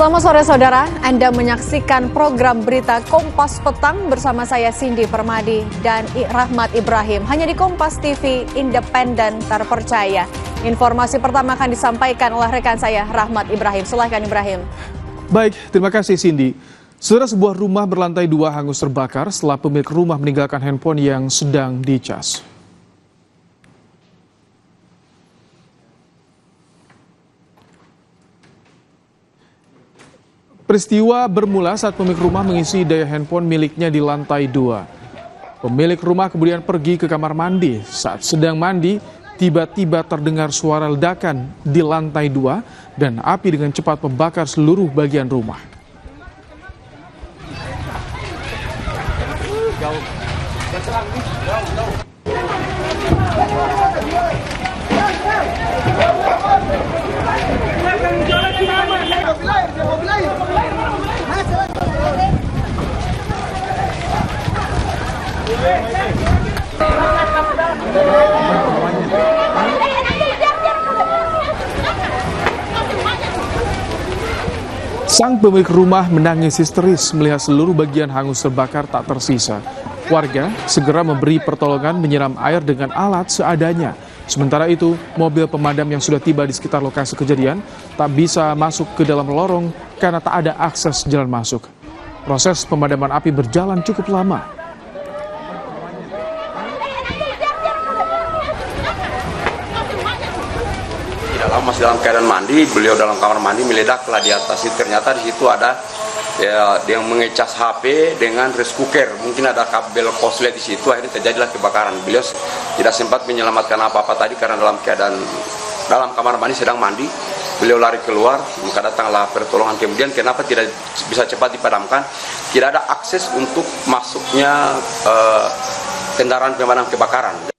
Selamat sore saudara, Anda menyaksikan program berita Kompas Petang bersama saya Cindy Permadi dan Rahmat Ibrahim. Hanya di Kompas TV, independen, terpercaya. Informasi pertama akan disampaikan oleh rekan saya Rahmat Ibrahim. Silakan Ibrahim. Baik, terima kasih Cindy. Saudara, sebuah rumah berlantai 2 hangus terbakar setelah pemilik rumah meninggalkan handphone yang sedang dicas. Peristiwa bermula saat pemilik rumah mengisi daya handphone miliknya di lantai 2. Pemilik rumah kemudian pergi ke kamar mandi. Saat sedang mandi, tiba-tiba terdengar suara ledakan di lantai 2 dan api dengan cepat membakar seluruh bagian rumah. Sang pemilik rumah menangis histeris melihat seluruh bagian hangus terbakar tak tersisa. Warga segera memberi pertolongan menyiram air dengan alat seadanya. Sementara itu, mobil pemadam yang sudah tiba di sekitar lokasi kejadian tak bisa masuk ke dalam lorong karena tak ada akses jalan masuk. Proses pemadaman api berjalan cukup lama. Masih dalam keadaan mandi, beliau dalam kamar mandi meledaklah di atas. Ternyata di situ ada yang mengecas HP dengan rice cooker. Mungkin ada kabel korslet di situ, akhirnya terjadilah kebakaran. Beliau tidak sempat menyelamatkan apa-apa tadi karena dalam kamar mandi sedang mandi. Beliau lari keluar, maka datanglah pertolongan. Kemudian kenapa tidak bisa cepat dipadamkan? Tidak ada akses untuk masuknya kendaraan pemadam kebakaran.